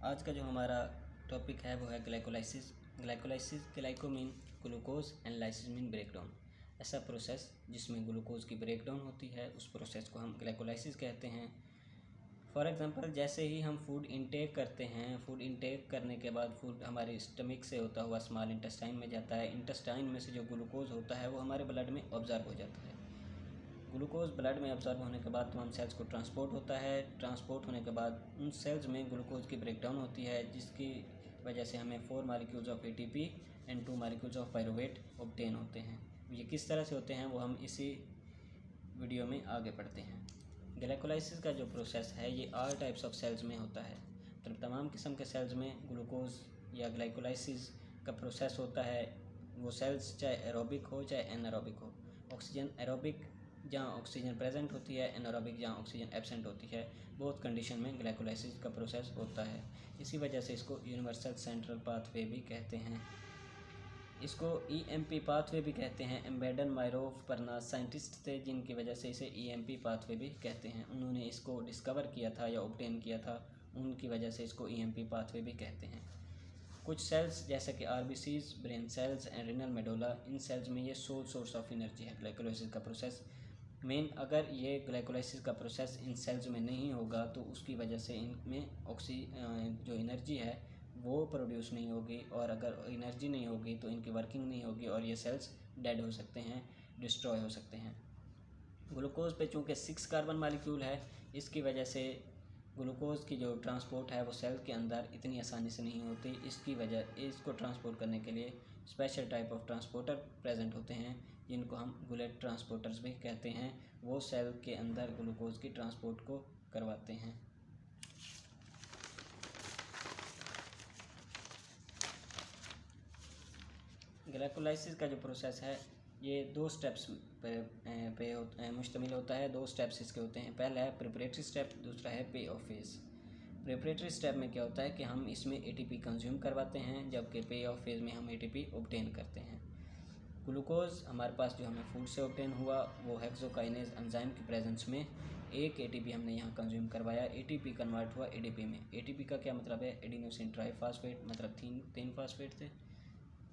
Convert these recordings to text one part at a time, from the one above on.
आज का जो हमारा टॉपिक है वो है glycolysis. Glyco mean glucose and lysis mean breakdown. ऐसा प्रोसेस जिसमें ग्लूकोज की ब्रेकडाउन होती है उस प्रोसेस को हम ग्लाइकोलाइसिस कहते हैं। फॉर एग्जांपल, जैसे ही हम फूड इंटेक करते हैं, फूड इंटेक करने के बाद फूड हमारे स्टमक से होता हुआ स्मॉल इंटेस्टाइन में जाता है। इंटेस्टाइन में से जो ग्लूकोज होता है वो हमारे ब्लड में ऑब्जर्व हो जाता है। ग्लूकोज ब्लड में ऑब्जर्व होने के बाद तमाम सेल्स को ट्रांसपोर्ट होता है। ट्रांसपोर्ट होने के बाद उन सेल्स में ग्लूकोज की ब्रेकडाउन होती है, जिसकी वजह से हमें 4 molecules of ATP and 2 molecules of pyruvate obtain होते हैं। ये किस तरह से होते हैं वो हम इसी वीडियो में आगे पढ़ते हैं। ग्लाइकोलाइसिस का जो प्रोसेस है ये ऑल टाइप्स ऑफ सेल्स में होता है। तो तमाम किस्म के सेल्स में ग्लूकोज या ग्लाइकोलाइसिस का प्रोसेस होता है। वो सेल्स चाहे एरोबिक हो चाहे एनारोबिक हो। ऑक्सीजन एरोबिक जहाँ ऑक्सीजन प्रेजेंट होती है, एनारोबिक जहाँ ऑक्सीजन एब्सेंट होती है, बहुत कंडीशन में ग्लाइकोलाइसिस का प्रोसेस होता है। इसी वजह से इसको यूनिवर्सल सेंट्रल पाथवे भी कहते हैं। इसको EMP पाथवे भी कहते हैं। एम्बेडन मायरोव परनास साइंटिस्ट थे जिनकी वजह से इसे EMP पाथवे भी कहते हैं। उन्होंने इसको डिस्कवर किया था या ऑब्टेन किया था, उनकी वजह से इसको EMP पाथवे भी कहते हैं। कुछ सेल्स जैसे कि RBCs, brain cells and renal medulla, इन सेल्स में ये सोल सोर्स ऑफ एनर्जी है ग्लाइकोलाइसिस का प्रोसेस। मेन अगर ये ग्लाइकोलाइसिस का प्रोसेस इन सेल्स में नहीं होगा तो उसकी वजह से इनमें जो एनर्जी है वो प्रोड्यूस नहीं होगी, और अगर एनर्जी नहीं होगी तो इनकी वर्किंग नहीं होगी और ये सेल्स डेड हो सकते हैं, डिस्ट्रॉय हो सकते हैं। ग्लूकोज पे चूँकि 6 कार्बन मालिक्यूल है, इसकी वजह से ग्लूकोज की जो ट्रांसपोर्ट है वो सेल के अंदर इतनी आसानी से नहीं होती। इसकी वजह इसको ट्रांसपोर्ट करने के लिए special type of transporter present होते हैं, जिनको हम गुलेट ट्रांसपोर्टर्स भी कहते हैं। वो सेल के अंदर ग्लूकोज की ट्रांसपोर्ट को करवाते हैं। ग्लाइकोलाइसिस का जो प्रोसेस है ये 2 स्टेप्स पे मुश्तमिल होता है। 2 स्टेप्स इसके होते हैं। पहला है प्रिपरेटरी स्टेप, दूसरा है पे ऑफ फेज़। प्रिपरेटरी स्टेप में क्या होता है कि हम इसमें ATP कंज्यूम करवाते हैं, जबकि पे ऑफ फेज़ में हम ATP ऑब्टेन करते हैं। ग्लूकोज हमारे पास जो हमें फूड से ऑब्टेन हुआ वो हेक्सोकाइनेज एंजाइम की प्रेजेंस में एक ATP हमने यहाँ कंज्यूम करवाया। ATP कन्वर्ट हुआ ADP में। ATP का क्या मतलब है? एडिनोसिन ट्राईफॉस्फेट, मतलब 3 फास्फेट थे,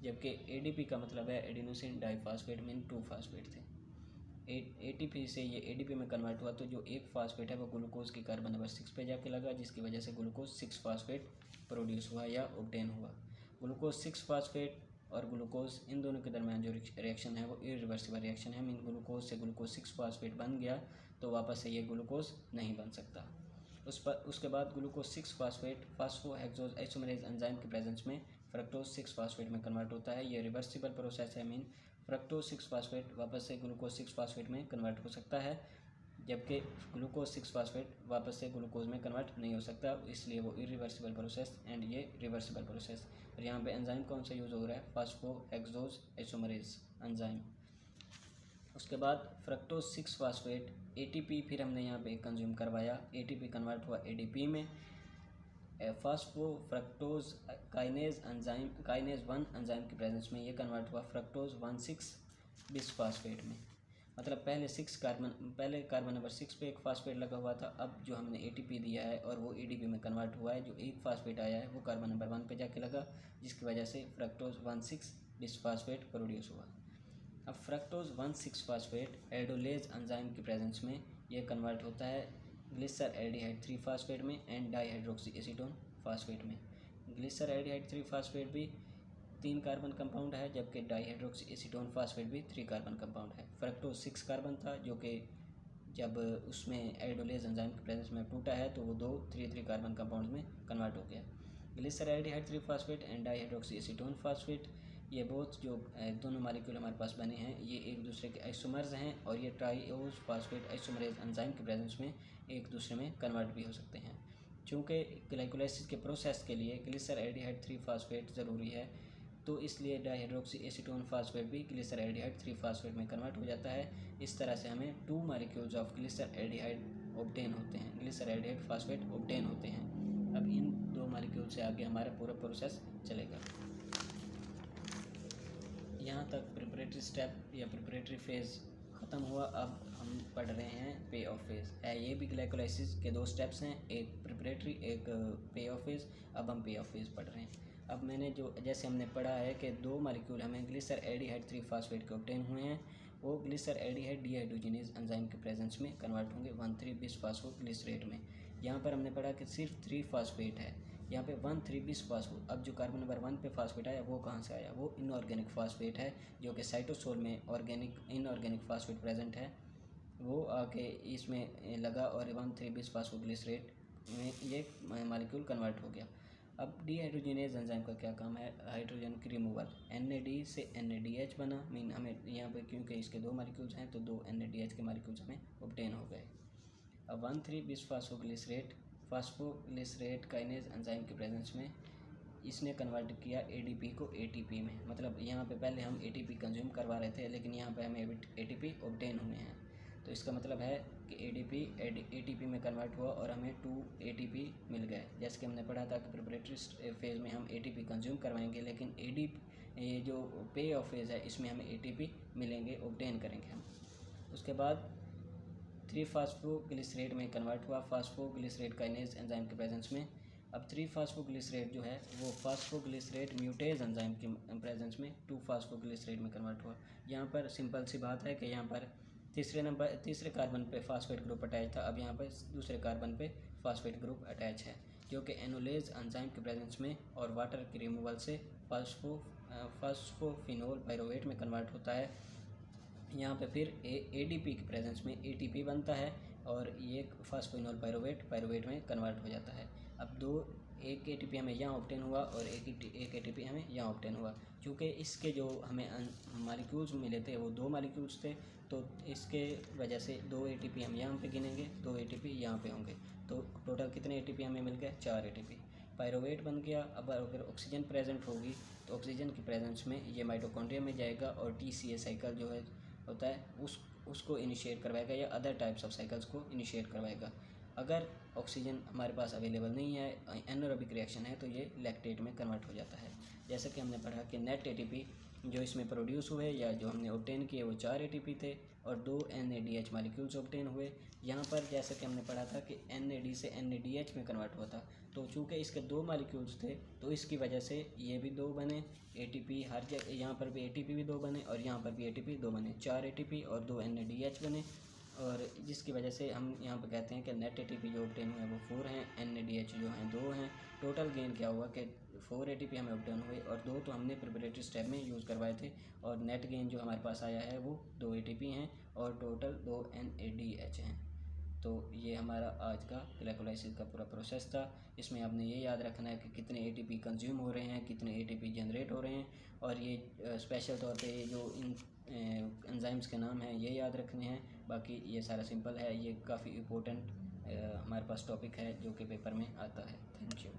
जबकि ADP का मतलब है एडिनोसिन डाइफॉस्फेट मीन 2 फास्फेट थे। ATP से ये ADP में कन्वर्ट हुआ तो जो एक फास्फेट है वो ग्लूकोज की कार्बन नंबर 6 पे जाके लगा, जिसकी वजह से ग्लूकोज 6 फास्फेट प्रोड्यूस हुआ या ऑब्टेन हुआ। ग्लूकोज 6 फास्फेट और ग्लूकोज इन दोनों के दरमियान जो रिएक्शन है वो इरिवर्सिबल रिएक्शन है। मीन ग्लूकोज से ग्लूकोज 6 फास्फेट बन गया तो वापस से ये ग्लूकोज नहीं बन सकता। उसके बाद ग्लूकोज 6 फास्फेट फास्फोहेक्सोज आइसोमेरेज एंजाइम के प्रेजेंस में फ्रक्टोज 6 फास्फेट में कन्वर्ट होता है। ये रिवर्सिबल प्रोसेस है। मीन फ्रक्टोज 6 फास्फेट वापस से ग्लूकोज 6 फास्फेट में कन्वर्ट हो सकता है, जबकि ग्लूकोज 6 फास्फेट वापस से ग्लूकोज में कन्वर्ट नहीं हो सकता, इसलिए वो इरिवर्सिबल प्रोसेस एंड ये रिवर्सिबल प्रोसेस। और यहाँ पे एंजाइम कौन सा यूज़ हो रहा है? फास्फोहेक्सोज आइसोमेरेज एंजाइम। उसके बाद फ्रक्टोज 6 फास्फेट ATP फिर हमने यहाँ पे कंज्यूम करवाया। ATP कन्वर्ट हुआ ADP में। फास्फो फ्रक्टोज काइनेज 1 एंजाइम की प्रेजेंस में ये कन्वर्ट हुआ फ्रक्टोज 1,6 बिसफास्फेट में। मतलब पहले कार्बन नंबर 6 पे एक फास्फेट लगा हुआ था, अब जो हमने ATP दिया है और वो ADP में कन्वर्ट हुआ है, जो एक फास्फेट आया है वो कार्बन नंबर 1 पे जाके लगा, जिसकी वजह से फ्रक्टोज 1,6 बिसफास्फेट प्रोड्यूस हुआ। अब फ्रक्टोज 1,6 फास्फेट एल्डोलेज एंजाइम की प्रेजेंस में ये कन्वर्ट होता है ग्लिसर एल्डिहाइड 3 फास्फेट में एंड डाईहाइड्रोक्सी एसीटोन फास्फेट में। ग्लिसर एल्डिहाइड 3 फास्फेट भी 3 कार्बन कंपाउंड है, जबकि डाईहाइड्रोक्सी एसीटोन फास्फेट भी 3 कार्बन कंपाउंड है। फ्रक्टोज 6 कार्बन था, जो कि जब उसमें एल्डोलेज एंजाइम की प्रेजेंस में टूटा है तो वो 2 3 कार्बन कंपाउंड में कन्वर्ट हो गया। Glyceraldehyde 3 phosphate and dihydroxy acetone phosphate, ये बहुत जो दोनों मालिक्यूल हमारे पास बने हैं ये एक दूसरे के आइसोमर्स हैं, और ये ट्राईओज फास्फेट आइसोमरेज एंजाइम के प्रेजेंस में एक दूसरे में कन्वर्ट भी हो सकते हैं। चूँकि ग्लाइकोलाइसिस के प्रोसेस के लिए ग्लिसर एल्डिहाइड 3 फास्फेट ज़रूरी है, तो इसलिए डाईहाइड्रोक्सी एसीटोन फास्फेट भी ग्लिसर एल्डिहाइड 3 फास्फेट में कन्वर्ट हो जाता है। इस तरह से हमें 2 मालिक्यूल्स ऑफ ग्लिसर एल्डिहाइड ऑब्टेन होते हैं, ग्लिसर एल्डिहाइड फास्फेट ऑब्टेन होते हैं। अब इन 2 मालिक्यूल से आगे हमारा पूरा प्रोसेस चलेगा। यहाँ तक प्रिपरेटरी स्टेप या प्रिपरेटरी फेज़ ख़त्म हुआ। अब हम पढ़ रहे हैं पे ऑफ फेज है। ये भी ग्लाइकोलाइसिस के दो स्टेप्स हैं, एक प्रिपरेटरी एक पे ऑफ फेज। अब हम पे ऑफ फेज पढ़ रहे हैं। अब मैंने जो जैसे हमने पढ़ा है कि दो मालिक्यूल हमें ग्लिसर एल्डिहाइड 3-फास्फेट के ऑब्टेन हुए हैं, वो ग्लिसर एल्डिहाइड डीहाइड्रोजिनेज एंजाइम के प्रेजेंस में कन्वर्ट होंगे 1,3-बिस्फास्फोग्लिसरेट में। यहाँ पर हमने पढ़ा कि सिर्फ 3 फास्फेट है, यहाँ पे 1,3-बिस्फास्फो। अब जो कार्बन नंबर 1 पे फास्फेट आया वो कहाँ से आया? वो इनऑर्गेनिक फास्फेट है, जो कि साइटोसोल में इनऑर्गेनिक फास्फेट प्रेजेंट है, वो आके इसमें लगा और 1,3-बिस्फास्फोग्लिसरेट में ये मालिक्यूल कन्वर्ट हो गया। अब डीहाइड्रोजिनेज एंजाइम का क्या काम है? हाइड्रोजन की रिमूवल। NAD से NADH बना, मीन हमें यहाँ पे क्योंकि इसके दो मालिक्यूल्स हैं तो 2 NADH के मालिक्यूल्स हमें ऑब्टेन हो गए। अब 1,3-बिस्फास्फोग्लिसरेट फास्फोग्लिसरेट काइनेज एंजाइम के प्रेजेंस में इसने कन्वर्ट किया ADP को ATP में। मतलब यहाँ पे पहले हम ATP कंज्यूम करवा रहे थे, लेकिन यहाँ पे हमें ATP ऑब्टेन हुए हैं। तो इसका मतलब है कि ATP में कन्वर्ट हुआ और हमें 2 ATP मिल गए। जैसे कि हमने पढ़ा था कि प्रिपरेटरी फेज़ में हम ATP कंज्यूम करवाएंगे, लेकिन ये जो पे ऑफ फेज़ है इसमें हमें ATP मिलेंगे, ऑब्टेन करेंगे हम। उसके बाद 3-फास्फोग्लिसरेट में कन्वर्ट हुआ फास्फोग्लिसरेट काइनेज एंजाइम के प्रेजेंस में। अब 3-फास्फोग्लिसरेट जो है वो फास्फोग्लिसरेट म्यूटेज एंजाइम के प्रेजेंस में 2-फास्फोग्लिसरेट में कन्वर्ट हुआ। यहाँ पर सिंपल सी बात है कि यहाँ पर तीसरे कार्बन पे फास्फेट ग्रुप अटैच था, अब यहाँ पर दूसरे कार्बन पे फास्फेट ग्रुप अटैच है, जो कि एनोलेज एंजाइम के प्रेजेंस में और वाटर की रिमूवल से फास्फोफिनोल पायरुवेट में कन्वर्ट होता है। यहाँ पे फिर ADP के प्रेजेंस में ATP बनता है और ये फास्फोफिनोल पायरुवेट में कन्वर्ट हो जाता है। अब एक ATP हमें यहाँ ऑब्टेन हुआ और एक ATP हमें यहाँ ऑब्टेन हुआ। चूँकि इसके जो हमें मालिक्यूल्स मिले थे वो 2 मालिक्यूल्स थे, तो इसके वजह से 2 ATP हम यहाँ पे गिनेंगे, 2 ATP यहाँ पे होंगे, तो टोटल कितने ATP हमें मिल गए? 4 ATP। पायरुवेट बन गया। अब अगर ऑक्सीजन प्रेजेंट होगी तो ऑक्सीजन की प्रेजेंस में ये माइटोकॉन्ड्रिया में जाएगा और TCA साइकिल जो है होता है उसको इनिशिएट करवाएगा या अदर टाइप्स ऑफ साइकिल्स को इनिशिएट करवाएगा। अगर ऑक्सीजन हमारे पास अवेलेबल नहीं है, एनारोबिक रिएक्शन है, तो ये लैक्टेट में कन्वर्ट हो जाता है। जैसे कि हमने पढ़ा कि नेट ATP जो इसमें प्रोड्यूस हुए या जो हमने ऑब्टेन किए वो 4 ATP थे और 2 NADH मालिक्यूल्स ऑब्टेन हुए। यहाँ पर जैसे कि हमने पढ़ा था कि NAD से NADH में कन्वर्ट हुआ था, तो चूँकि इसके 2 मालिक्यूल्स थे तो इसकी वजह से ये भी 2 बने। ATP हर जगह, यहाँ पर भी ATP भी 2 बने और यहाँ पर भी ATP 2 बने, 4 ATP और 2 NADH बने, और जिसकी वजह से हम यहाँ पर कहते हैं कि नेट ATP जो ऑब्टेन हुए हैं वो 4 हैं, NADH जो हैं 2 हैं। टोटल गेन क्या हुआ कि 4 ATP हमें ऑब्टेन हुए और 2 तो हमने प्रिपरेटरी स्टेप में यूज़ करवाए थे, और नेट गेन जो हमारे पास आया है वो 2 ATP हैं और टोटल 2 NADH हैं। तो ये हमारा आज का ग्लाइकोलाइसिस का पूरा प्रोसेस था। इसमें आपने ये याद रखना है कि कितने ATP कंज्यूम हो रहे हैं, कितने ATP जनरेट हो रहे हैं, और ये स्पेशल तौर पे ये जो इन एंजाइम्स के नाम हैं ये याद रखने हैं। बाकी ये सारा सिंपल है, ये काफ़ी इम्पोर्टेंट हमारे पास टॉपिक है जो कि पेपर में आता है। Thank you.